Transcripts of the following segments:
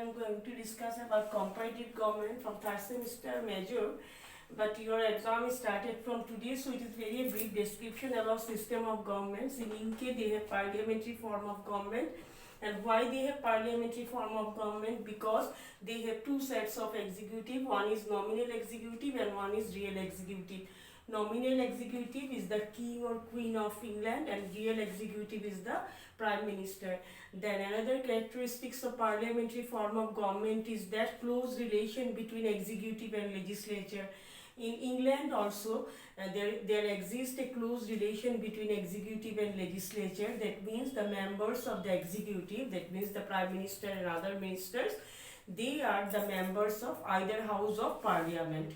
am going to discuss about comparative government from third semester major, but your exam is started from today, so it is very brief description about system of governments. In UK they have parliamentary form of government. And why they have parliamentary form of government? Because they have two sets of executive. One is nominal executive and one is real executive. Nominal executive is the king or queen of England and real executive is the prime minister. Then another characteristics of parliamentary form of government is that close relation between executive and legislature. In England also there exists a close relation between executive and legislature. That means the members of the executive, that means the prime minister and other ministers, they are the members of either house of parliament.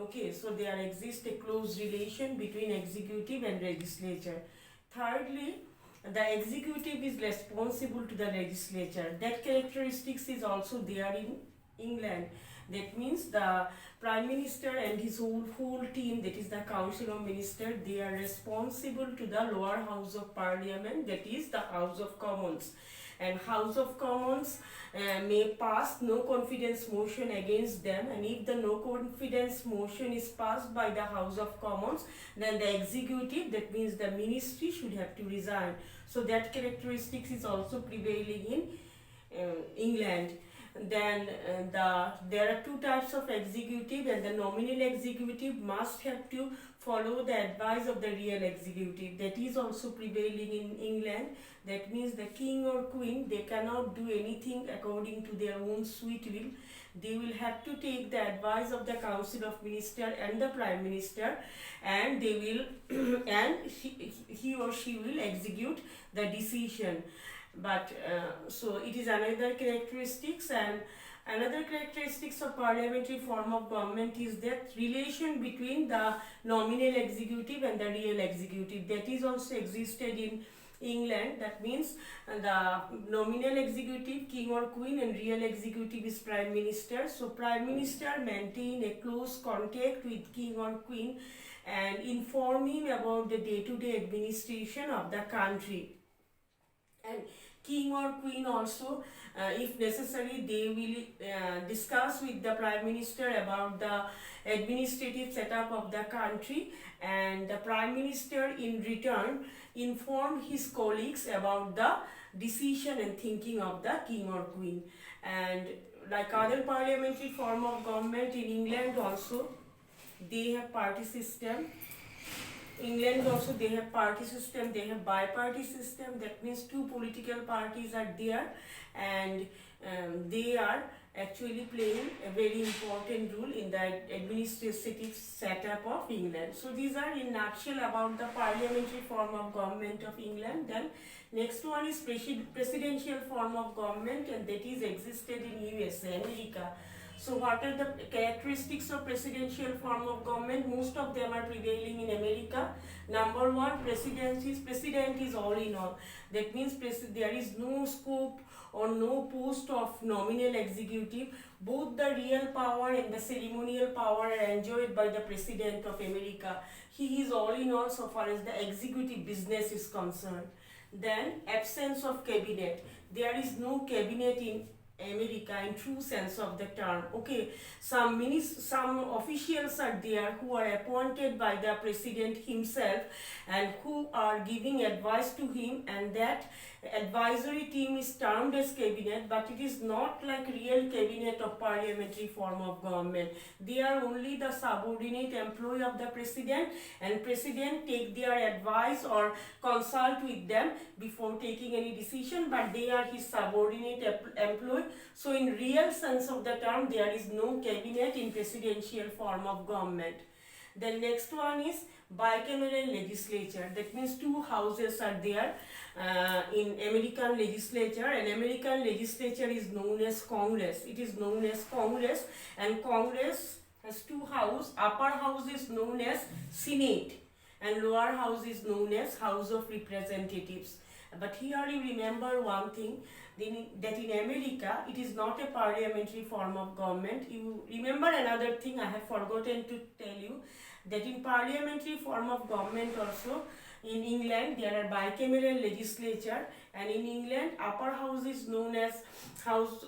Okay, so there exists a close relation between executive and legislature. Thirdly, the executive is responsible to the legislature. That characteristics is also there in England. That means the prime minister and his whole team, that is the council of ministers, they are responsible to the lower house of parliament, that is the House of Commons. And House of Commons may pass no confidence motion against them, and if the no confidence motion is passed by the House of Commons, then the executive, that means the ministry, should have to resign. So that characteristics is also prevailing in England. Then there are two types of executive, and the nominal executive must have to follow the advice of the real executive. That is also prevailing in England. That means the king or queen, they cannot do anything according to their own sweet will. They will have to take the advice of the council of ministers and the prime minister, and they will and he or she will execute the decision. But so it is another characteristics. And another characteristics of parliamentary form of government is that relation between the nominal executive and the real executive, that is also existed in England. That means the nominal executive, king or queen, and real executive is prime minister. So prime minister maintain a close contact with king or queen and inform him about the day-to-day administration of the country. And king or queen also, if necessary, they will discuss with the prime minister about the administrative setup of the country, and the prime minister in return inform his colleagues about the decision and thinking of the king or queen. And like other parliamentary form of government in England also, they have party system. England also they have party system, they have bi-party system. That means two political parties are there, and they are actually playing a very important role in the administrative setup of England. So these are in nutshell about the parliamentary form of government of England. Then next one is presidential form of government, and that is existed in USA, America. So what are the characteristics of presidential form of government? Most of them are prevailing in America. Number one, president is all in all. That means there is no scope or no post of nominal executive. Both the real power and the ceremonial power are enjoyed by the president of America. He is all in all so far as the executive business is concerned. Then absence of cabinet. There is no cabinet in America in true sense of the term. Okay, some officials are there who are appointed by the president himself and who are giving advice to him, and that advisory team is termed as cabinet, but it is not like real cabinet of parliamentary form of government. They are only the subordinate employee of the president, and president take their advice or consult with them before taking any decision, but they are his subordinate employee. So in real sense of the term, there is no cabinet in presidential form of government. The next one is bicameral legislature. That means two houses are there in American legislature, and American legislature is known as Congress. It is known as Congress, and Congress has two houses. Upper house is known as Senate, and lower house is known as House of Representatives. But here you remember one thing, that in America it is not a parliamentary form of government. You remember another thing I have forgotten to tell you, that in parliamentary form of government also in England there are bicameral legislature, and in England upper house is known as House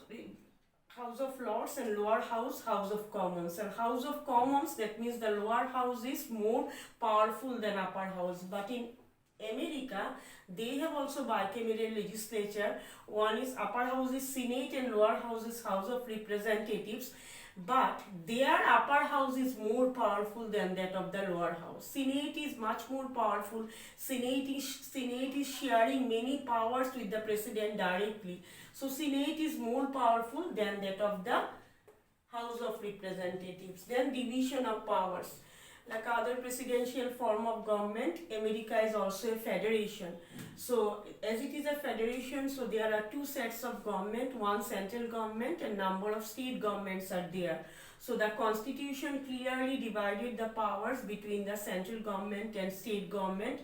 House of Lords, and lower house, House of Commons. And House of Commons, that means the lower house is more powerful than upper house. But in America, they have also bicameral legislature. One is upper house is Senate and lower house is House of Representatives. But their upper house is more powerful than that of the lower house. Senate is much more powerful. Senate is sharing many powers with the president directly. So Senate is more powerful than that of the House of Representatives. Then division of powers. Like other presidential form of government, America is also a federation. So as it is a federation, so there are two sets of government, one central government and number of state governments are there. So the constitution clearly divided the powers between the central government and state government.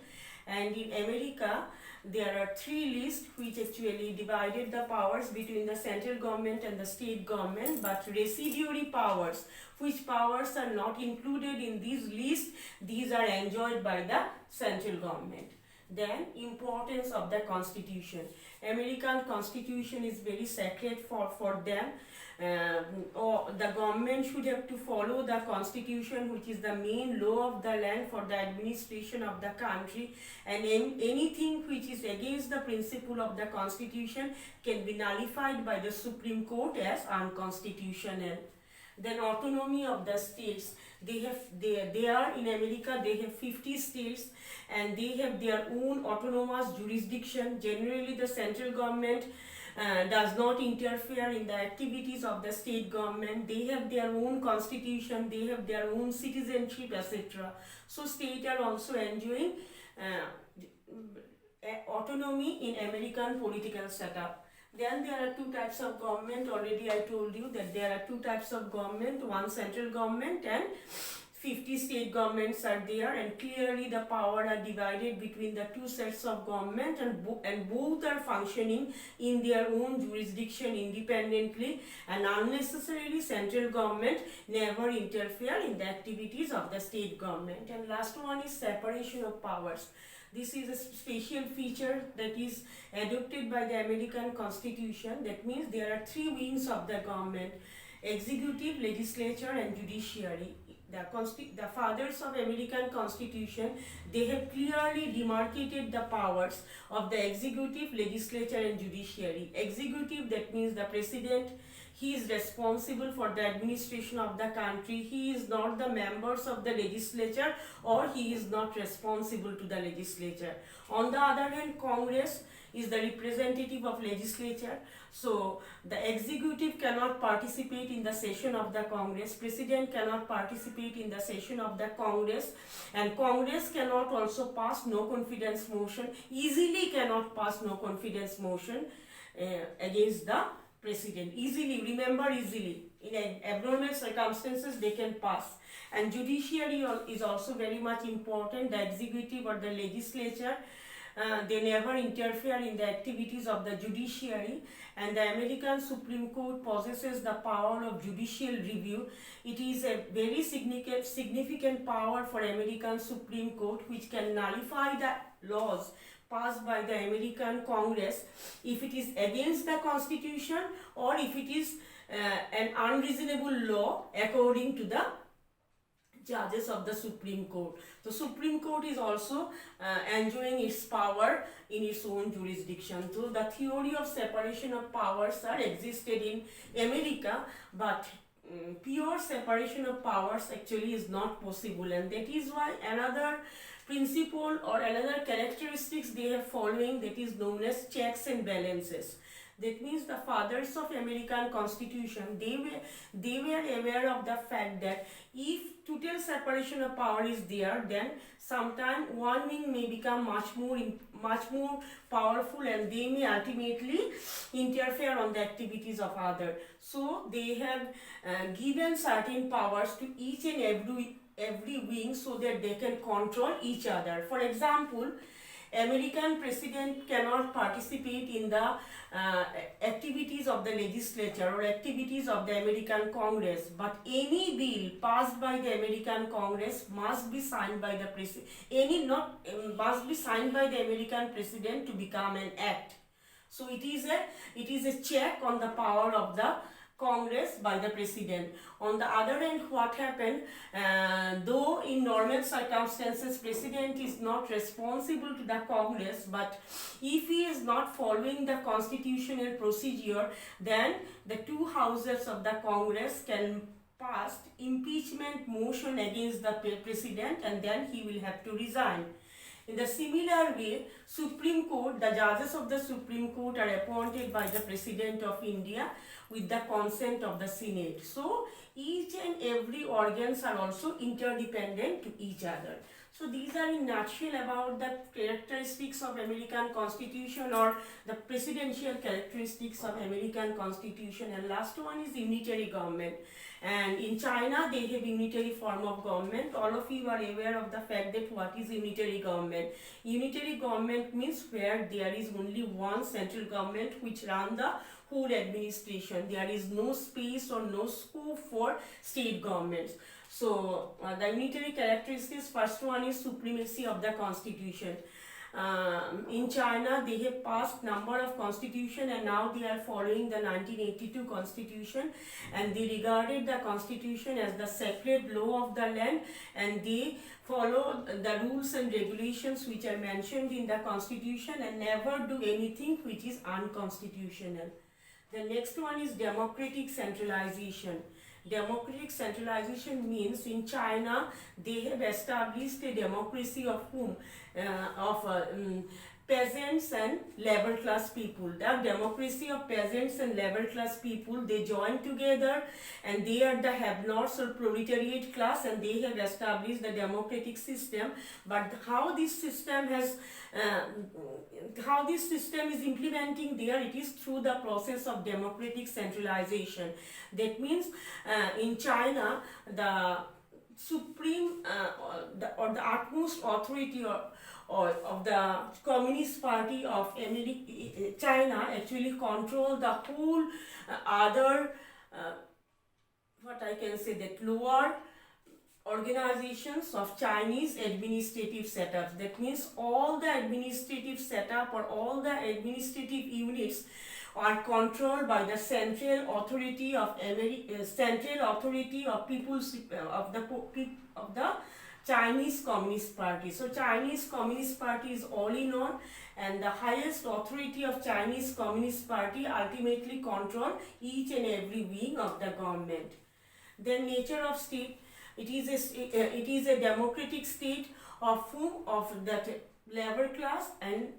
And in America, there are three lists which actually divided the powers between the central government and the state government, but residuary powers, which powers are not included in these lists, these are enjoyed by the central government. Then importance of the constitution. American constitution is very sacred for them. Or the government should have to follow the constitution, which is the main law of the land for the administration of the country, and anything which is against the principle of the constitution can be nullified by the Supreme Court as unconstitutional. Then autonomy of the states. They are in America, they have 50 states and they have their own autonomous jurisdiction. Generally the central government does not interfere in the activities of the state government. They have their own constitution, they have their own citizenship, etc. So states are also enjoying autonomy in American political setup. Then there are two types of government. Already I told you that there are two types of government, one central government and 50 state governments are there, and clearly the power are divided between the two sets of government, and both are functioning in their own jurisdiction independently, and unnecessarily central government never interfere in the activities of the state government. And last one is separation of powers. This is a special feature that is adopted by the American Constitution. That means there are three wings of the government: executive, legislature and judiciary. The fathers of American Constitution, they have clearly demarcated the powers of the executive, legislature and judiciary. Executive, that means the president, he is responsible for the administration of the country. He is not the members of the legislature, or he is not responsible to the legislature. On the other hand, Congress is the representative of legislature. So the executive cannot participate in the session of the Congress, president cannot participate in the session of the Congress, and Congress cannot also pass no confidence motion, easily cannot pass no confidence motion against the president. Easily, remember, easily. In abnormal circumstances they can pass. And judiciary is also very much important. The executive or the legislature, they never interfere in the activities of the judiciary, and the American Supreme Court possesses the power of judicial review. It is a very significant power for American Supreme Court, which can nullify the laws passed by the American Congress if it is against the Constitution, or if it is an unreasonable law according to the judges of the Supreme Court. The Supreme Court is also enjoying its power in its own jurisdiction. So the theory of separation of powers are existed in America, but pure separation of powers actually is not possible, and that is why another principle or another characteristics they are following, that is known as checks and balances. That means the fathers of American Constitution, they were aware of the fact that if total separation of power is there, then sometime one wing may become much more powerful, and they may ultimately interfere on the activities of other. So they have given certain powers to each and every wing so that they can control each other. For example, American president cannot participate in the activities of the legislature or activities of the American Congress, but any bill passed by the American Congress must be signed by the must be signed by the American president to become an act. So it is a check on the power of the Congress by the president. On the other hand, what happened, though in normal circumstances president is not responsible to the Congress, but if he is not following the constitutional procedure, then the two houses of the Congress can pass impeachment motion against the president, and then he will have to resign. In the similar way, Supreme Court, the judges of the Supreme Court are appointed by the President of India with the consent of the Senate. So, each and every organs are also interdependent to each other. So, these are in nutshell about the characteristics of American Constitution or the presidential characteristics of American Constitution. And last one is unitary government. And in China, they have unitary form of government. All of you are aware of the fact that what is unitary government. Unitary government means where there is only one central government which runs the whole administration. There is no space or no scope for state governments. So, the unitary characteristics, first one is supremacy of the constitution. In China, they have passed number of constitution, and now they are following the 1982 constitution, and they regarded the constitution as the sacred law of the land, and they follow the rules and regulations which are mentioned in the constitution and never do anything which is unconstitutional. The next one is democratic centralization. Democratic centralization means in China they have established a democracy of whom? Peasants and labor class people. The democracy of peasants and labor class people, they join together and they are the have-nots or proletariat class, and they have established the democratic system. But how this system is implementing there, it is through the process of democratic centralization. That means in China, the supreme or the utmost authority of the Communist Party of China actually control the whole other what I can say, that lower organizations of Chinese administrative setups. That means all the administrative setup or all the administrative units are controlled by the central authority of people's of the Chinese Communist Party. So Chinese Communist Party is all in all, and the highest authority of Chinese Communist Party ultimately control each and every wing of the government. Then nature of state, it is a democratic state of whom? Of that labor class and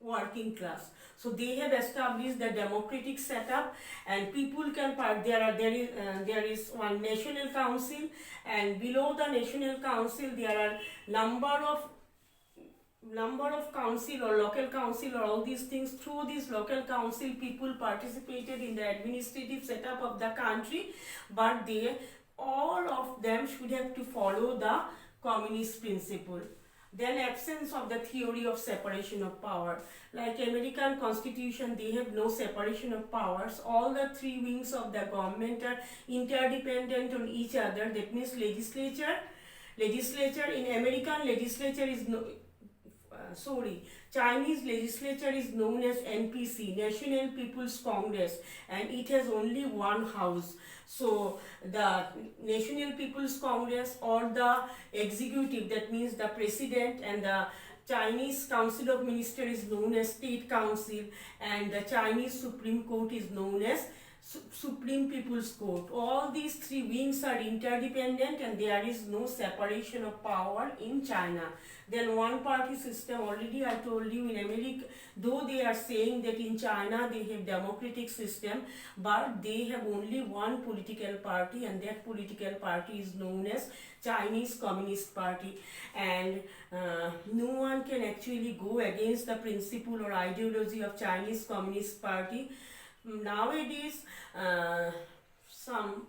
working class. So they have established the democratic setup, and people can part. There is one national council, and below the national council there are number of council or local council or all these things. Through this local council, people participated in the administrative setup of the country, but all of them should have to follow the communist principle. Then absence of the theory of separation of power. Like American Constitution, they have no separation of powers. All the three wings of the government are interdependent on each other. That means legislature in American legislature is Chinese legislature is known as NPC, National People's Congress, and it has only one house. So the National People's Congress or the executive, that means the president, and the Chinese Council of Ministers is known as State Council, and the Chinese Supreme Court is known as Supreme People's Court. All these three wings are interdependent, and there is no separation of power in China. Then one party system, already I told you, in America, though they are saying that in China they have democratic system, but they have only one political party, and that political party is known as Chinese Communist Party, and no one can actually go against the principle or ideology of Chinese Communist Party. Nowadays, some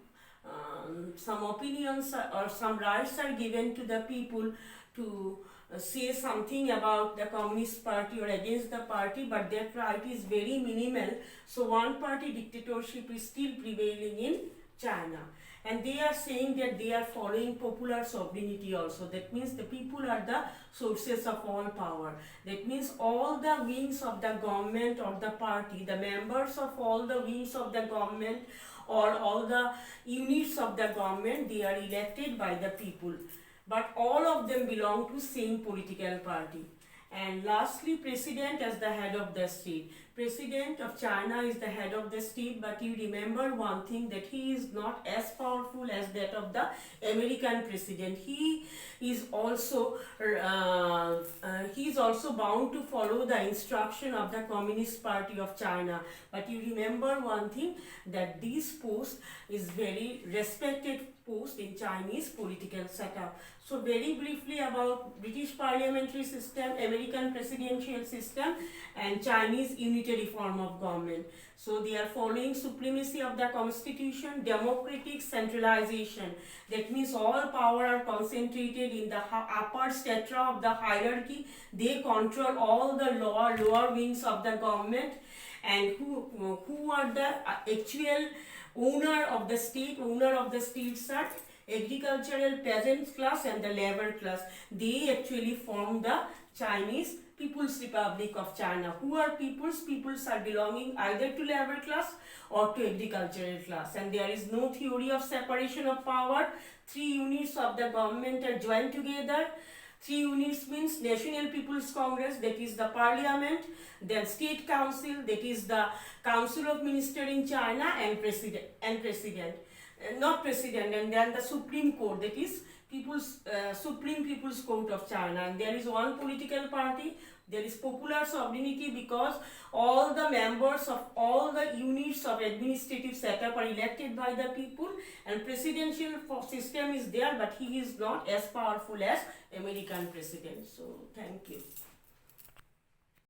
opinions or some rights are given to the people to say something about the Communist Party or against the party, but that right is very minimal. So one party dictatorship is still prevailing in China. And they are saying that they are following popular sovereignty also. That means the people are the sources of all power. That means all the wings of the government or the party, the members of all the wings of the government or all the units of the government, they are elected by the people. But all of them belong to same political party. And lastly, president as the head of the state. President of China is the head of the state, but you remember one thing, that he is not as powerful as that of the American president. He is also bound to follow the instruction of the Communist Party of China. But you remember one thing, that this post is very respected post in Chinese political setup. So very briefly about British parliamentary system, American presidential system and Chinese unitary form of government. So they are following supremacy of the constitution, democratic centralization. That means all power are concentrated in the upper strata of the hierarchy. They control all the lower wings of the government. And who are the actual owner of the state? Owner of the states are agricultural peasant class and the labor class. They actually form the Chinese People's Republic of China. Who are peoples? Peoples are belonging either to labor class or to agricultural class. And there is no theory of separation of power. 3 units of the government are joined together. 3 units means National People's Congress, that is the parliament, then State Council, that is the Council of Ministers in China, and president, and then the Supreme Court, that is Supreme People's Court of China. And there is one political party. There is popular sovereignty because all the members of all the units of administrative setup are elected by the people, and presidential system is there, but he is not as powerful as American president. So thank you.